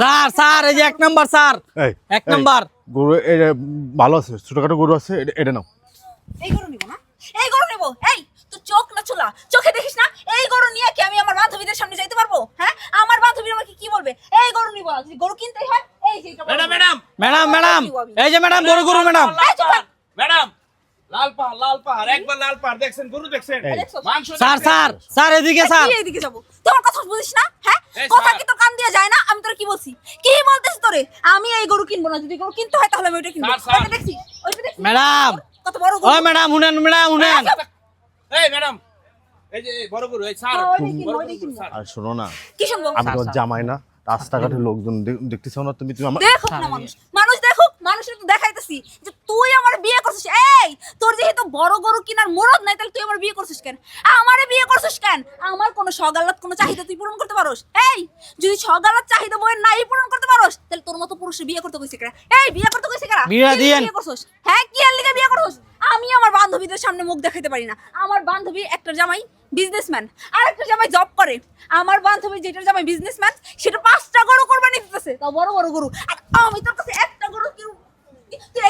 Sir sir এই যে এক নাম্বার স্যার, এক নাম্বার গরু এটা ভালো আছে, ছোটখাটো গরু আছে, এটা নাও। এই গরু নিব না, এই গরু নিব। এই তুই চোখ না চুলা, চোখে দেখিস না? এই গরু নিয়ে কি আমি আমার বান্ধবীদের সামনে যাইতে পারবো? হ্যাঁ, আমার বান্ধবীরা আমাকে কি বলবে? এই গরু নিব না, যদি গরু কিনতেই হয় এই যে এটা। ম্যাডাম ম্যাডাম ম্যাডাম এই যে ম্যাডাম বড় গরু ম্যাডাম। ম্যাডাম লাল পাহাড় একবার লাল পাহাড় দেখছেন, গরু দেখছেন, মাংস স্যার স্যার স্যার এদিকে স্যার। তুই এইদিকে যাবো, তোমার কথা বুঝিস না? হ্যাঁ, কথা কি তোর কান দিয়ে যায় না? আমি তোর কি বলছি, কি বলতেছিস তোরে? আমি এই গরু কিনবো না, যদি গরু কিনতে হয় তাহলে আমি ওইটা কিনবো। স্যার, ওইটা দেখছি, ওইটা দেখছি ম্যাডাম কত বড় ও গরু। ম্যাডাম শুনেন ম্যাডাম শুনেন। এই ম্যাডাম এই যে বড় গরু, এই স্যার হ্যাঁ, ওইটাই কিনবো, বড় ওইটাই গরু, কিনবো। স্যার। আর শোনো না, কি শুনবো? আমি তো জামাই না, রাস্তাঘাটে লোকজন দেখতেছ না, তুমি তুমি আমার দেখুক না মানুষ, মানুষ দেখুক, মানুষের তো দেখাইতেছি যে তুই আমার বিয়ে করছিস। এই তোর যেহেতু বড় গরু কিনার মুরদ নাই, তাহলে তুই আমার বিয়ে করছিস কেন? আমারে বিয়ে করছিস কেন? আমার কোনো সগালাত কোনো চাহিদা তুই পূরণ করতে পারোস? এই যদি সগালাত চাহিদা বইয়ের নাই পূরণ করতে পারোস, তাহলে তোর মতো পুরুষের বিয়ে করতে কইছে কেন? এই বিয়ে করতে কইছে কেন? বিয়ে দিয়েন। বিয়ে করছিস? হ্যাঁ, কি এর লিগে বিয়ে করছিস? আমি আমার বান্ধবীদের সামনে মুখ দেখাইতে পারি না। আমার বান্ধবী একটা জামাই বিজনেসম্যান, আর একটা জামাই জব করে। আমার বান্ধবী যেটা জামাই বিজনেসম্যান, সেটা 5টা গরু কোরবানি দিতেছে, তাও বড় বড় গরু। আর আমি তোর কাছে একটা গরু তুই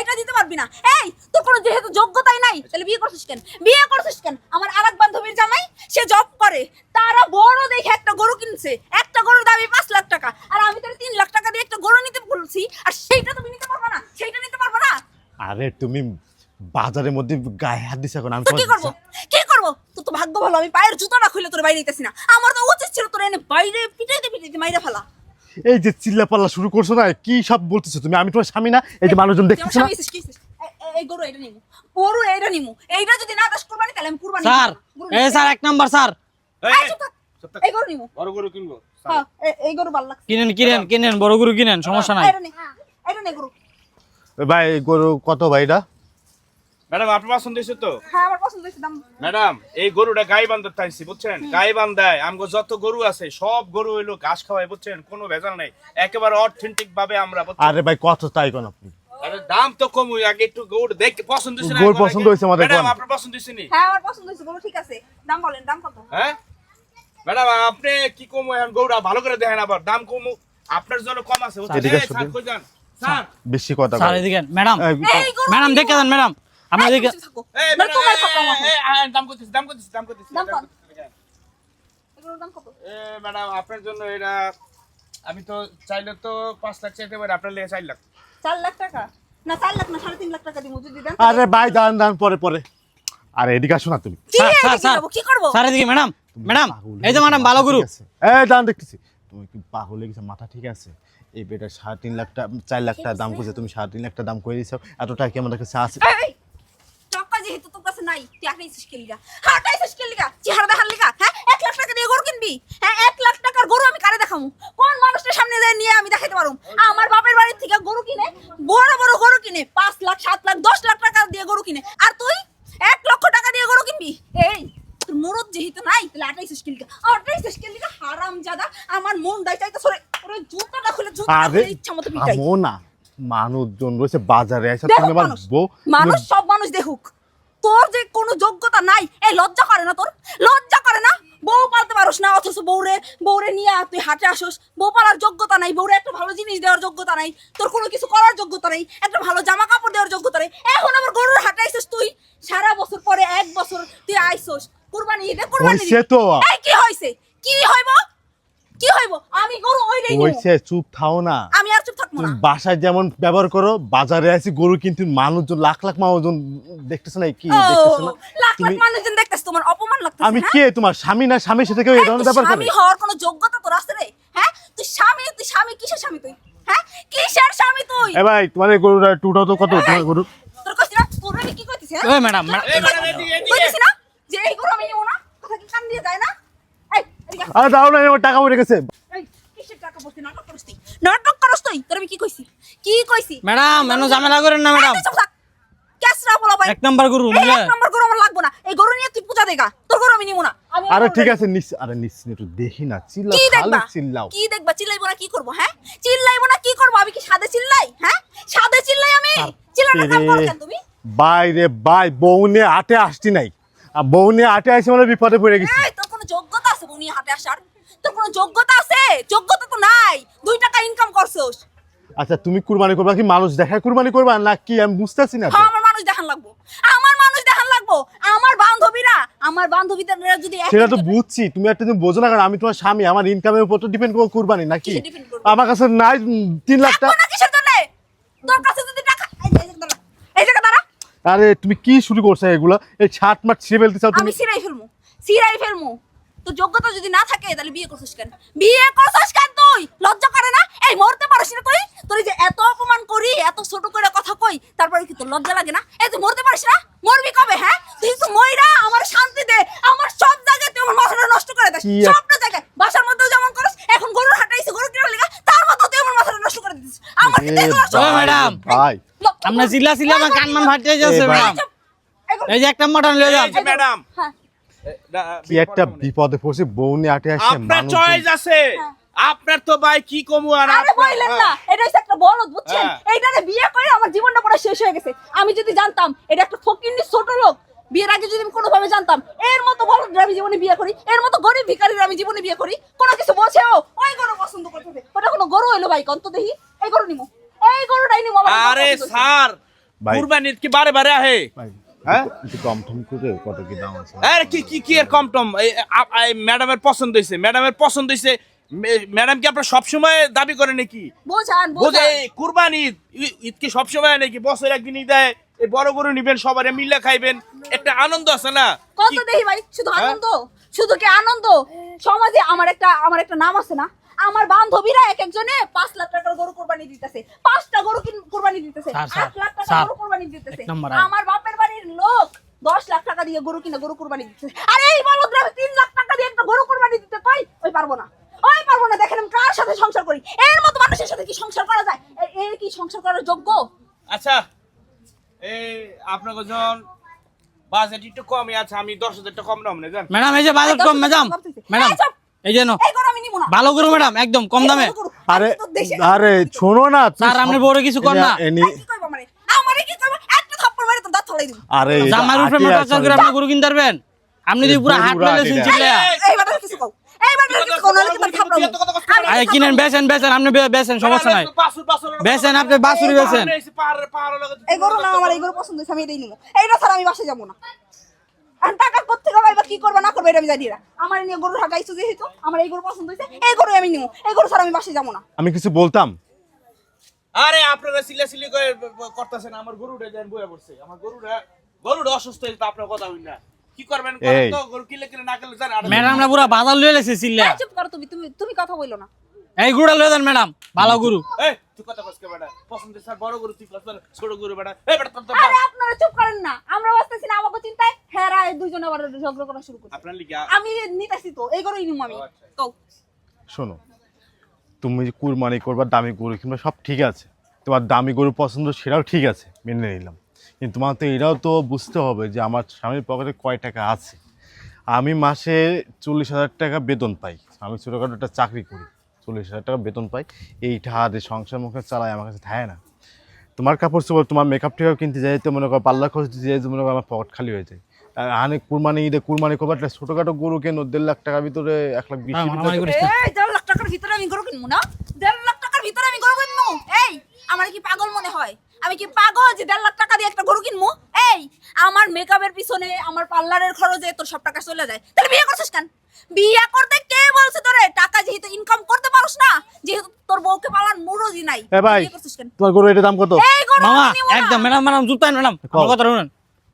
এটা দিতে পারবি না। এই তোর কোনো যেহেতু যোগ্যতাই নাই, তাহলে বিয়ে করছিস কেন? বিয়ে করছিস কেন? আমার আরেক বান্ধবীর জামাই, সে জব করে, তারা বড় দেখে একটা গরু কিনছে, একটা গরুর দামই 5 লাখ টাকা, আর আমি তোর 3 লাখ টাকা দিয়ে একটা গরু নিতে বলছি, আর সেইটা তুমি নিতে পারবে না, সেইটা নিতে পারবে না। আরে তুমি বাজারের মধ্যে গায়ে হাত দিছ এখন, আমি তো কি করব, কি করব? তোর তো ভাগ্য ভালো, আমি পায়ের জুতোটা খুলে তোর বাইরে দিতেছি না। আমার তো উচিত ছিল তোর এনে বাইরে পিটাইতে মাইরা ফেলা। এই যে চিল্লা পাল্লা শুরু করছো না, কি সব বলতেছো তুমি? আমি তোমার স্বামী না? এই যে মানুষজন দেখতেছ না? এই গরু এটা নিমু, গরু এটা নিমু, এইটা যদি না দাস কুরবানি তাহলে আমি কুরবানি স্যার এই স্যার এক নাম্বার স্যার, এই গরু নিমু। বড় গরু কিনবো, হ্যাঁ, এই গরু ভালো লাগছে। কিনেন কিনেন কিনেন বড় গরু কিনেন, সমস্যা নাই। এটা নে গরু। ভাই গরু কত ভাই এটা? ম্যাডাম আপনার পছন্দ হয়েছে তো? হ্যাঁ, আমার পছন্দ হয়েছে। দাম ম্যাডাম এই গরুটা গাই বান্ধার চাইছি, বুঝছেন? গাই বান্ধায় আমগো যত গরু আছে সব গরু হইলো ঘাস খাওয়ায়, বুঝছেন? কোনো ভেজাল নাই, একেবারে অথেন্টিক ভাবে আমরা, বুঝছেন? আরে ভাই কত তাই কোন আপনি? আরে দাম তো কম, আগে একটু গরু দেখ পছন্দ হয়েছে না? গরু পছন্দ হয়েছে আমাদের, ম্যাডাম কোন? আপনার পছন্দ হয়েছে নি? হ্যাঁ, আমার পছন্দ হয়েছে, গরু ঠিক আছে। দাম বলেন, দাম কত? হ্যাঁ ম্যাডাম আপনি কি কম এখন গরুটা ভালো করে দেখেন, আবার দাম কম আপনার জন্য কম আছে, বুঝছেন? এদিকে এই, স্যার কই যান স্যার? বেশি কথা স্যার বলে। এদিকে ম্যাডাম এই গরু ম্যাডাম দেখে দেন ম্যাডাম, আপনি এদিকে। এই মানে তোমার থাকো আমার। দাম করতেছি দাম করতেছি দাম করতেছি দাম কত? এই গরুর দাম কত? ম্যাডাম আপনার জন্য এটা আমি তো চাইলে তো 5 লাখ চাইতে পারি, আপনার লেগে 4 লাখ। 4 লাখ টাকা না, 4 লাখ না, 3.5 লাখ টাকা দিমু যদি দেন। আরে ভাই দান দান পরে পরে। আরে এদিকে আসো না তুমি। কি স্যার, এদিকে স্যার, যাবো, কি করব? স্যার এদিকে ম্যাডাম ম্যাডাম পাগল এই যে হয়ে ম্যাডাম গেছে, ভালো মাথা গরু। ঠিক আছে? এই দান দেখতেছি তুমি কি পাগল হয়ে গেছে, মাথা ঠিক আছে? এই বেটা 3.5 লাখ টাকা 4 লাখ টাকা দাম কইছে, তুমি 3.5 লাখ টাকা দাম কই দিছো? এত টাকা কি আমার কাছে আছে? এই টাকা যেহেতু তোর কাছে নাই, তুই আটাইছিস কে লিগা? আটাইছিস কে লিগা? চেহারা দেখার লিগা? হ্যাঁ, 1 লাখ টাকা দিয়ে গরু কিনবি? হ্যাঁ, 1 লাখ টাকার গরু আমি কারে দেখামু? কোন মানুষটার সামনে যায় নিয়ে আমি দেখাইতে পারুম? আমার বাপের বাড়ি থেকে গরু কিনে, বড় বড় গরু কিনে 5 লাখ 7 লাখ 10 লাখ টাকা দিয়ে গরু কিনে, আর তুই 1 লক্ষ টাকা দিয়ে গরু কিনবি? এই তোর মুরত যেহেতু নাই, তাহলে আটাইছিস কে লিগা? আটাইছিস কে লিগা? হারামজাদা, আমার মন দাই চাইতাছ রে, ওরে জুতাটা খুলে জুতাটা আরে খুলে ইচ্ছা মতো পিটাই। আমো না, মানুষজন রয়েছে বাজারে এসে, দেখুক তুমি আমার মানুষ, বউ মানুষ সব মানুষ দেখুক, তোর যে কোনো যোগ্যতা নাই। এই লজ্জা করে না তোর? লজ্জা করে না? বউ পালতে পারোস না, অথচ বউরে নিয়ে তুই হাটে আসোস। বউ পালার যোগ্যতা নাই, বউরে একটা ভালো জিনিস দেওয়ার যোগ্যতা নাই, তোর কোনো কিছু করার যোগ্যতা নাই, একটা ভালো জামা কাপড় দেওয়ার যোগ্যতা নাই। এখন আবার গরুর হাটে আইসোস তুই, সারা বছর পরে 1 বছর তুই আইসোস কুরবানি ঈদে, কুরবানি হইছে তো। এই কি হইছে? কি হইব? কি হইব? আমি গরু ওইটাই নিব। হইছে, চুপ থাও না। আমি আর চুপ থাকবো তুমি না। বাসায় যেমন ব্যবহার করো, বাজারে আসি গরু কিন্তু মানুষজন লাখ লাখ মানুষজন দেখতেছ না? কি ও, দেখতেছ না লাখ লাখ তুমি? মানুষজন দেখতেছ, তোমার অপমান লাগতেছে? আমি হ্যাঁ? কে, তোমার স্বামী না? স্বামীর সাথে কেউ এই ধরনের ব্যাপার করে? স্বামী হওয়ার কোনো যোগ্যতা তোর আছে রে? হ্যাঁ, তুই স্বামী কিসের স্বামী তুই? হ্যাঁ, কিসের স্বামী তুই? এ ভাই তোমার এই গরুটা টুটাও তো কত? তোমার গরু তোর কইছি না, তোর আমি কি কইতিস? হ্যাঁ, ওই ম্যাডাম এই ম্যাডাম এদিকে কইতিস না যে এই গরু আমি নিব না? কথা কি কান দিয়ে যায় না? এই এদিকে আয়। আরে দাও না, আমার টাকা পড়ে গেছে। এই কিসের টাকা পড়ছিস? নাটক করছিস তুই, নাটক করছিস তুই। তোর আমি কি কইছি, কি কইছি? ম্যাডাম এনো ঝামেলা করেন না ম্যাডাম, এই তুই চুপ থাক। কেসরা বলা ভাই, এক নাম্বার গরু এই বুঝলে। 1 নম্বর গরু আমার লাগবে না। এই গরু নিয়ে তুই পূজা দেগা, তোর গরু আমি নিব না। আমি আরে আমার ঠিক গরু আছে, আরে নিস একটু দেখি না, চিল্লাও কি খালি দেখবা? চিল্লাও। কি দেখবা? চিল্লাইবো না কি করব? হ্যাঁ, চিল্লাইবো না কি করব? আমি কি সাদে চিল্লাই? হ্যাঁ, সাদে চিল্লাই আমি? চিল্লানোর কাম করো কেন তুমি? বাইরে বাই বউ নিয়ে আটে আসছি নাই, আর বউ নিয়ে আটে আসি মানে বিপদে পড়ে গেছি। এই তোর কোনো যোগ্যতা আছে বউ নিয়ে হাটে আসার? তোর কোনো যোগ্যতা আছে? যোগ্যতা তো নাই। 2 টাকা ইনকাম করছস। আচ্ছা তুমি কুরবানি করবা কি মানুষ দেখায় কুরবানি করবা না কি আমি বুঝতেছি না তো। হ্যাঁ, আমার মানুষ দেখান লাগবো। আমার মানুষ দেখান লাগবো। আমার বান্ধবীদের যদি সেটা তো বুঝছি, তুমি একটা তুমি বোঝো না, কারণ আমি তোমার স্বামী, আমার ইনকামের উপর তো ডিপেন্ড করবো কুরবানি নাকি? কিসে depend করবো? আমার কাছে নাই 3 লাখ থাকবো টাকা। না কিসের জন্য? তোর কাছে যদি টাকা এই জায়গা দাঁড়া। আরে তুমি কি শুরু করছো এগুলা? এই ছাট মাট ছিঁড়ে ফেলতে চাও তুমি? আমি সিরাই ফেলমু। তোর যোগ্যতা যদি না থাকে তাহলে বিয়ে করছিস কেন? বিয়ে করছিস কেন তুই? লজ্জা করে না? এই মরতে পারিস না তুই? তোর এই যে এত অপমান করি, এত ছোট করে কথা কই, তারপরে কি তোর লজ্জা লাগে না? এই তুই মরতে পারিস না? মরবি কবে? হ্যাঁ, তুই তো মইরা আমার শান্তি দে, আমার সব জায়গায় তুই আমার মাথাটা নষ্ট করে দিস। কি সবটা জায়গায়, বাসার মধ্যেও যেমন করিস, এখন গরুর হাটাইছিস, গরু কিনা লাগা, তার মধ্যে তুই আমার মাথাটা নষ্ট করে দিস। আমার কি এ দেখলো? ভাই, ম্যাডাম। ভাই আপনি চিল্লা আমার কান মান ফাটিয়ে যাচ্ছে এই ভাই। ম্যাডাম। এই যে একটা মটন লয়ে যান। এই যে ম্যাডাম হ্যাঁ, কি একটা বিপদে পড়ছে, বউ নিয়ে আটে আসে আপনার মানুষ। চয়েস আছে, আপনার তো ভাই কি কমু আর আরে বললেন না, এটা হচ্ছে একটা বলদ, বুঝছেন? হ্যাঁ। এইটারে বিয়ে করে আমার জীবনটা পুরো শেষ হয়ে গেছে। আমি যদি জানতাম এটা একটা ফকিন্নি ছোট লোক, বিয়ের আগে যদি আমি কোনোভাবে জানতাম এর মতো বলদ আমি জীবনে বিয়ে করি, এর মতো গরিব ভিখারির আমি জীবনে বিয়ে করি, কোনো কিছু বোঝেও ওই গরু পছন্দ করতেছে। ওটা কোনো গরু হইলো ভাই? কন্ত দেখি এই গরু নিমু, এই গরুটাই নিমু। আমার আরে পছন্দ হয়েছে। স্যার ভাই। কুরবানির কি বারে বারে আহে? ভাই, হ্যাঁ? একটু কম টম করে কত কি দাম আছে? আরে কি এর কম টম? ম্যাডামের পছন্দ হইছে, ম্যাডামের পছন্দ হইছে। ম্যাডাম কি আপনার সবসময় দাবি করে নাকি? বোঝান বোঝে বোঝান। কুরবানি ঈদ কি সবসময় নাকি? বছর একদিনই দেয়। এই বড় গরু নিবেন, সবারে মিলে খাইবেন, একটা আনন্দ আছে না? কত কি- দেখি ভাই, শুধু হ্যাঁ? আনন্দ, শুধু কি আনন্দ? সমাজে আমার একটা নাম আছে না? আমার বান্ধবীরা এক একজনে 5 লাখ টাকার গরু কুরবানি দিতেছে, 5টা গরু কুরবানি দিতেছে, স্যার, 8 লাখ টাকা স্যার, গরু কুরবানি দিতেছে। এক নম্বর আমার বাপের বাড়ির লোক 10 লাখ টাকা দিয়ে গরু কিনা গরু কুরবানি দিতেছে। আরে এই বলদরা 3 লাখ টাকা দিয়ে একটা গরু কুরবানি দিতে কই? ওই পারবো না, ওই পারবো না। দেখেন আমি কার সাথে সংসার করি, এর মতো মানুষের সাথে কি সংসার করা যায়? এর কি সংসার করার যোগ্য? আচ্ছা, এই আপনার যখন বাজেট একটু কমই আছে, আমি 10,000 টাকা কম নাম না জান। ম্যাডাম এই যে বাজার কম ম্যাডাম। ম্যাডাম এই যে এই গরু আমি নিব না। ভালো করো ম্যাডাম, একদম কম দামে। আরে আমি তো দেশে আরে শোনো না তুমি স্যার, আপনি বড় কিছু কর না। এই কি কইবো আমারে? আমারে কি কইবো? একটা থাপ্পড় মেরে তো দাঁত ফলাই দিব। আরে এটা জামার উপরে আটে মোটর আছে, চার করে আপনি গরু কিনতে পারবেন? আপনি যদি পুরো হাট মেলে চিল্লা এই বাটার কিছু কও, এই বাটার কিছু কও, নাহলে কি তোর থাপ্পড় মারবো। আরে কিনেন, বেচেন আপনি বেচেন, সমস্যা নাই। বেচেন, আপনি বাছুরি বেচেন। এই গরু না, আমার এই গরু পছন্দ হয়েছে, আমি এটাই নিবো। এইটা ছাড়া আমি বাসে যাবো না। আর টাকা কোত্থেকে পাইবা, কি করবা না করবা এটা আমি জানি না। আমার নিয়ে গরু হাঁটাইছো যেহেতু, আমার এই গরু পছন্দ হয়েছে, এই গরু আমি নিবো। এই গরু ছাড়া আমি বাসে যাবো না। আমি কিছু বলতাম? আরে আপনারা সিলি করে করতেছেন, আমার গরুটা দেন বইয়া পড়ছে। আমার গরুটা অসুস্থ হয়েছে, তো আপনার কথা হই না। কি করবেন? করেন তো, গরু কিলে না কিলে জান। ম্যাডামরা পুরো বাজার লয়ে লেছে চিল্লা। এই চুপ করো, তুমি কথা বইলো না। এই গুড়া লয়ে দেন ম্যাডাম, ভালো গরু। এই তুই কথা কইছ কে বেটা? পছন্দ স্যার বড় গরু, তুই কইছ ছোট গরু বেটা। এই বেটা তোর আরে আপনারা চুপ করেন না, আমরা বাঁচতেছি না আমাকে চিন্তায়। হেরা এই দুইজন আবার ঝগড়া করা শুরু করছে। আপনার লিগে আমি নিতেছি তো, এই গরুই নিবো আমি। কও। শোনো, তুমি যে কুরবানি করবা দামি গরু কিংবা সব ঠিক আছে, তোমার দামি গরু পছন্দ সেটাও ঠিক আছে, মেনে নিলাম। কিন্তু তোমার তো এটাও তো বুঝতে হবে যে আমার স্বামীর পকেটে কয় টাকা আছে। আমি মাসে 40,000 টাকা বেতন পাই, আমি ছোটোখাটো একটা চাকরি করি, 40,000 টাকা বেতন পাই। এইটা হাতে সংসার মুখে চালাই, আমার কাছে থাকে না। তোমার কাপড় চোপড়, তোমার মেকআপ টেকআপ কিনতে যাই তো মনে করো, পার্লার খরচ দিতে যাই তো মনে করো আমার পকেট খালি হয়ে যায়। আর আনে কুরবানি ঈদে কুরবানি করবার একটা ছোটোখাটো গরু কেন 1.5 লাখ টাকার ভিতরে 1,20,000 মারামারি করিস না। এই 1.5 লাখ টাকার ভিতরে আমি গরু কিনবো না? 1.5 লাখ টাকার ভিতরে আমি গরু কিনবো? এই আমার কি পাগল মনে হয়? আমি কি পাগল যে 1.5 লাখ টাকা দিয়ে একটা গরু কিনবো? এই আমার মেকআপের পিছনে, আমার পার্লারের খরচে তোর সব টাকা চলে যায়। তাহলে বিয়ে করছিস কেন? বিয়ে করতে কে বলছে তোরে? টাকা যেহেতু ইনকাম করতে পারোস না, যেহেতু তোর বউকে পালার মুরোজি নাই, এ ভাই, বিয়ে করছিস কেন? তোমার গরু এটার দাম কত? এই গরু মামা আমি নিবো না। একদম ম্যাডাম জুতাই ম্যাডাম, আমার কথা শুনুন।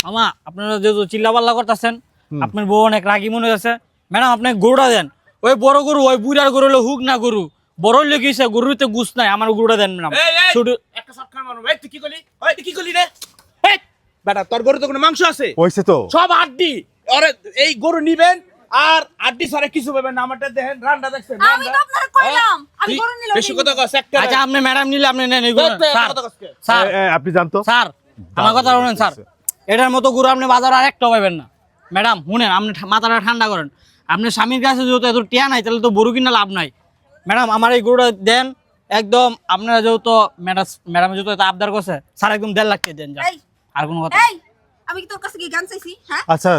মামা আপনারা যেহেতু চিল্লা পাল্লা করতেছেন, আপনার বউ অনেক রাগি মনে হচ্ছে। ম্যাডাম আপনি গরুটা দেন, ওই বড় গরু, ওই বুড়ার গরু হলো হুক না গরু, বড় হলে কি গরুতে গুছ নাই, আমার গরুটা দেন ম্যাডাম। এই ছোট একটা শটকার মারো। এই তুই কি করলি? ওই তুই কি করলি রে? এই বেটা তোর গরু তো কোনো মাংস আছে? হয়েছে তো সব হাড্ডি। আরে এই গরু নিবেন আর হাড্ডি ছাড়া কিছু পাবেন না। আমারটা দেখেন, রান্না দেখছেন। আমি তো আপনারে কইলাম, আমি গরু নিলাম। বেশি কথা কস একটা। আচ্ছা আপনি ম্যাডাম নিলে আপনি নেন এই গরু। স্যার স্যার আপনি জানতো স্যার আমার কথা শুনেন স্যার, এটার মতো গরু আপনি বাজারে আর একটা পাবেন না। ম্যাডাম শুনেন, আপনি মাথাটা ঠান্ডা করেন। আপনার স্বামীর কাছে যেহেতু এত টিয়া নাই, তাহলে তো গরু কিনা লাভ নাই। ম্যাডাম আমার এই গরুটা দেন একদম, আপনারা যেহেতু ম্যাডাম যেহেতু এত আবদার করছে, স্যার একদম 1.5 লাখ টাকা দেন। যান, এই আর কোনো কথা এই আমি কি তোর কাছে কি গান চাইছি? হ্যাঁ আচ্ছা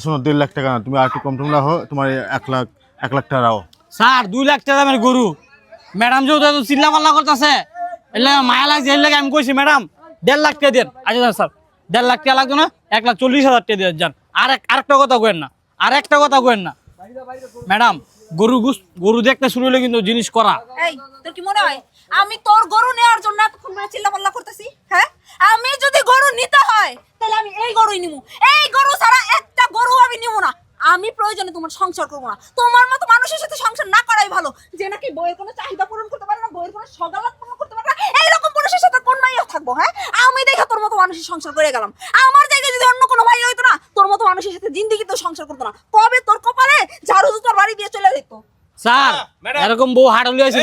শোনো, 1.5 লাখ টাকা না, তুমি আর একটু কম টম রাখো, তোমার 1 লাখ টাকা রাখো। স্যার 2 লাখ টাকা দামের গরু ম্যাডাম যেহেতু এত চিল্লা পাল্লা করতেছে এর লাগে মায়া লাগছে এর লাগে আমি কইছি ম্যাডাম 1.5 লাখ টাকা দেন। আচ্ছা যান স্যার 1.5 লাখ টাকা লাগতো না 1,40,000 টাকা দিয়ে যান। আরেকটা কথা কইেন না, আরেকটা কথা কইেন না ম্যাডাম। গরু দেখতে শুরু হলে কিন্তু জিনিস করা। এই তোর কি মনে হয় আমি তোর গরু নেওয়ার জন্য এতক্ষণ ধরে চিল্লাপাল্লা করতেছি? হ্যাঁ, আমি যদি গরু নিতে হয় তাহলে আমি এই গরুই নিবো। এই গরু ছাড়া একটা গরু আমি নিবো না। আমি প্রয়োজনে তোমার সংসার করবো না। তোমার মতো মানুষের সাথে সংসার না করাই ভালো, যে নাকি বইয়ের কোনো চাহিদা পূরণ করতে পারে না, বইয়ের কোনো সকালাত পূরণ করতে পারে না। এইরকম মানুষের সাথে কোন মাইয়া থাকবো? হ্যাঁ, আমি দেখে তোর মতো মানুষের সংসার করে গেলাম। আমার জায়গায় যদি অন্য কোনো ভাই হইতো না, তোর মতো মানুষের সাথে জিন্দিগি তো সংসার করতো না। কবে তোর কপালে ঝাড়ু জুতোর বাড়ি দিয়ে চলে যেত। Sir madam. এরকম বউ হাড়লি হয়েছে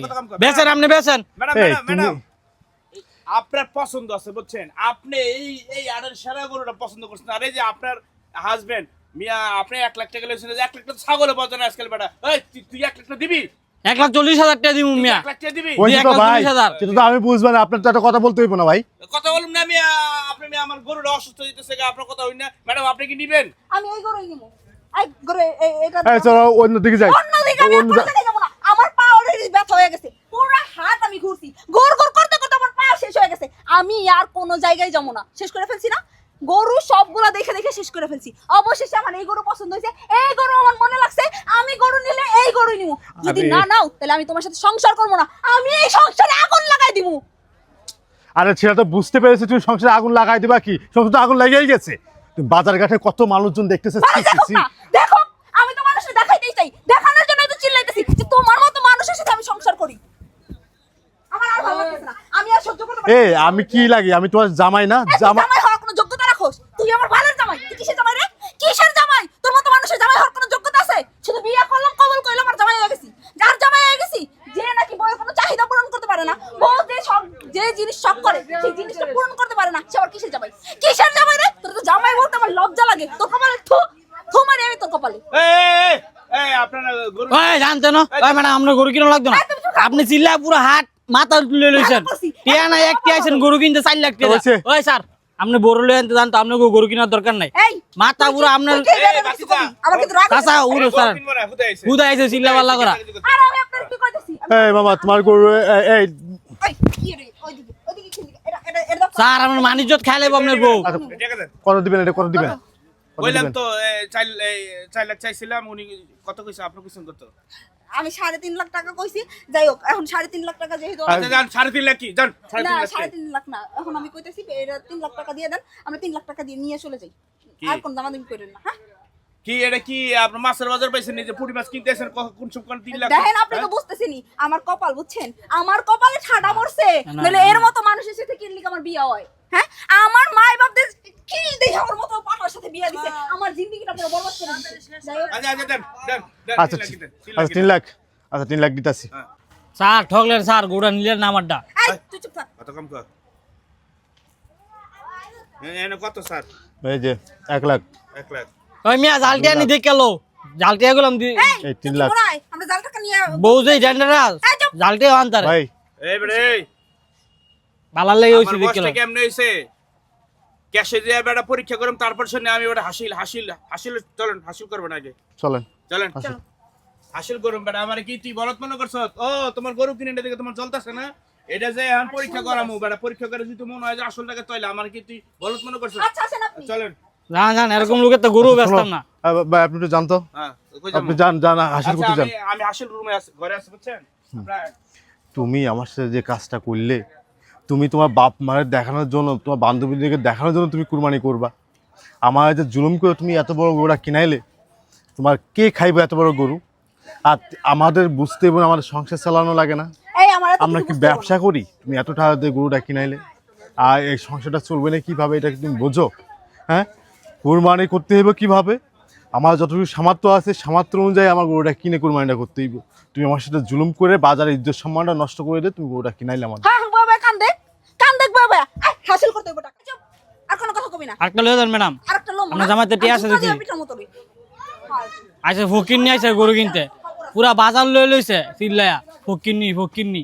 কথা কম কর। বেচেন, আপনি বেচেন। ম্যাডাম এই, ম্যাডাম ম্যাডাম আপনার পছন্দ আছে বুঝছেন, আপনি এই আড়ের সেরা গরুটা পছন্দ করছেন। আর এই যে আপনার হাজবেন্ড মিয়া আপনি 1 লাখ টাকা লইছেন, 1 লাখ টাকা ছাগলে বাজার না আজকাল বেটা। এই তুই 1 লাখ টাকা দিবি? 1,40,000 টাকা দিব মিয়া। 1 লাখ টাকা দিবি? ওই তো ভাই 1,40,000 সেটা তো আমি বুঝবো না, আপনার তো একটা কথা বলতে হইব না ভাই। কথা বলুন না মিয়া, আপনি মিয়া আমার গরুটা অসুস্থ হইতেছে, আপনার কথা হই না। ম্যাডাম আপনি কি নিবেন? আমি এই গরুই নিবো। এই গরু এটা এই চলো অন্যদিকে যাই। অন্যদিকে আমি আর কোনো জায়গায় যাবো না। আমার পা অলরেডি ব্যথা হয়ে গেছে, পুরো হাত আমি ঘুরছি, গোর গোর করতে করতে আমার পা শেষ হয়ে গেছে। আমি আর কোনো জায়গায় যাবো না। শেষ করে ফেলছি না গরু, সবগুলা দেখে দেখে শেষ করে ফেলছি। অবশেষে আমার এই গরু পছন্দ হয়েছে, এই গরু আমার মনে লাগছে, আমি গরু নিলে এই গরুই নিবো। যদি আরে- না নাও তাহলে আমি তোমার সাথে সংসার করবো না, আমি এই সংসারে আগুন লাগাই দিব। আরে ছেলে তো বুঝতে পেরেছে তুমি সংসারে আগুন লাগাই দিবা, কি সংসারে আগুন লেগেই গেছে। তুমি বাজার ঘাটে কত মানুষজন দেখতেছে। ছি, ছি, ছি। দেখো আমি তো মানুষের দেখাইতেই চাই, দেখানোর জন্য তো চিল্লাইতেছি যে তোমার মতো মানুষের সাথে আমি সংসার করি। আমার আর ভালো লাগতেছে না, আমি আর সহ্য করতে পারছি এ না। আমি কি লাগি? আমি তোমার জামাই না? তুই জামা জামাই হওয়ার কোনো যোগ্যতা রাখোস? তুই আমার ভালোর জামাই, তুই কিসের জামাই রে? কিসের জামাই? তোর মতো মানুষের জামাই হওয়ার কোনো যোগ্যতা আছে? শুধু বিয়ে করলাম, কবল কইলাম আর জামাই হয়ে গেছি। যার জামাই হয়ে গেছি, যে নাকি বউয়ের কোনো চাহিদা পূরণ করতে পারে না, বউ যে জিনিস শখ করে সেই জিনিসটা পূরণ করতে পারে না, সে আবার কিসের জামাই? কিসের জামাই রে? তোর তো জামাই বলতে আমার লজ্জা লাগে। তোর কপালে থু থু মারি আমি তোর কপালে। এই এই আপনার গরু ওই জানতে না ওই ম্যাডাম আপনার গরু কিনা লাগতো না। আপনি চিল্লা পুরো হাত মাথা তুলে লইছেন। টিয়া না একটি আইছেন গরু কিনতে 4 লাখ টাকা। হয়েছে। ওই স্যার আপনি বড় লই আনতে জানতো আপনার গরু কেনার দরকার নাই। এই মাথা পুরো আপনার তুই কে বেটা কিছু করবি? আমার কিন্তু রাগ হচ্ছে। কাঁচা উড়ো স্যার হুদা আইছে চিল্লা পাল্লা করা। আর আমি আপনার কি কইতেছি? এই মামা তোমার গরু এই এই কি রে? ওইদিকে কি দিকে? এটা স্যার আমার মানিজ্জত খাইলে আপনার বউ। কত দিবেন? এটা কত দিবেন? কত বললাম দিবেন? তো 4 লাখ চাইছিলাম, উনি কত কইছে? আপনি কইছেন কত? আমি 3.5 লাখ টাকা কইছি। যাই হোক, এখন 3.5 লাখ টাকা যেহেতু আচ্ছা যান 3.5 লাখ কি জান? না 3.5 লাখ 3.5 লাখ না, এখন আমি কইতেছি এটা 3 লাখ টাকা দিয়ে দেন, আমরা 3 লাখ টাকা দিয়ে নিয়ে চলে যাই। কি? আর কোন দামাদামি করেন না। হ্যাঁ, কি এটা কি আপনি মাছের বাজার পাইছেন? এই যে পুঁটি মাছ কিনতেছেন কোন সব কোন 3 লাখ? দেখেন আপনি তো বুঝতেছেনই আমার কপাল, বুঝছেন? আমার কপালে ঠাডা পড়ছে, না, নইলে এর মতো মানুষের সাথে কি লিখে আমার বিয়ে হয়? হ্যাঁ, আমার মাই বাপদের কি দেখে আমার মতো পাটার সাথে বিয়ে দিছে, আমার জিন্দেগিটা পুরো বরবাদ করে দিছে। যাই হোক, আচ্ছা আচ্ছা দেন দেন দেন আচ্ছা 3 লাখ দিতেন, 3 আচ্ছা 3 লাখ। আচ্ছা 3 লাখ দিতাছি। হ্যাঁ স্যার ঠকলেন স্যার গরুটা নিলেন না আমারটা। এই তুই চুপ থাক। কত কম কর। এনে কত স্যার? এই যে 1 লাখ। 1 লাখ। ওই মিয়া জালটি আনি দেখে লো জালটি গেলাম এই এই 3 তিন লাখ। লাখ আমরা জাল টাকা নিয়ে বউ যে ডেন্ডারাস এই চুপ। জালটি আনতারে ভাই এই বেড়ে এই বালার লাগে হইছে আমার দেখে বসটা কেমনে হইছে? ক্যাশে দিয়ে বেটা পরীক্ষা করুম, তারপর শুনে আমি ওটা হাসিল চলেন হাসিল করবেন আগে। চলেন। চলেন আসুন। হাসিল করুম বেটা। আমার কি তুই বলত মনে করছ? ও তোমার গরু কিনে দেখে তোমার চলতেছে না, এটা যে এখন পরীক্ষা করামু বেটা। পরীক্ষা করে যদি মনে হয় যে আসল টাকা তৈলে আমার কি তুই বলত মনে করছ? আচ্ছা আসেন আপনি। চলেন। জান জান এরকম লোকের তো গরু বেচতাম না। ভাই আপনি একটু জানতো, হ্যাঁ কই যাবো? আপনি যান হাসিল আচ্ছা, করতে যান। আমি হাসিল রুমে আছি, ঘরে আছি বুঝছেন? আপনারা তুমি আমার সাথে যে কাজটা করলে, তুমি তোমার বাপ মায়ের দেখানোর জন্য, তোমার বান্ধবীদেরকে দেখানোর জন্য তুমি কুরবানি করবা। আমার যে জুলুম করে তুমি এত বড় গরুটা কিনাইলে, তোমার কে খাইবে এত বড় গরু? আর আমাদের বুঝতে এবং আমাদের সংসার চালানো লাগে না? এই আমার এত আমরা কিছু কি বুঝতে পারবো না। ব্যবসা করি? তুমি এত টাকা দিয়ে গরুটা কিনাইলে, আর এই সংসারটা চলবে না কীভাবে? এটা কি তুমি বোঝো? হ্যাঁ, কুরবানি করতে হইব কীভাবে? আমার যতটুকু সামর্থ্য আছে সামর্থ্য অনুযায়ী আমার গরুটা কিনে কুরবানিটা করতে হইব। তুমি আমার সাথে জুলুম করে বাজারে ইজ্জত সম্মানটা নষ্ট করে দিয়ে তুমি গরুটা কিনাইলে আমার। হ্যাঁ বাবা কান দেখ বাবা, হাসিল করতে হবে টাকা। চুপ, আর কোনো কথা কবি না। আরেকটা লয়ে যান ম্যাডাম। আরেকটা লোম আপনার জামাইতে টিয়া আছে দেখি। আচ্ছা ফকির নিয়ে আইছে গরু কিনতে পুরা বাজার লয়ে লইছে চিল্লায়া ফকিরনি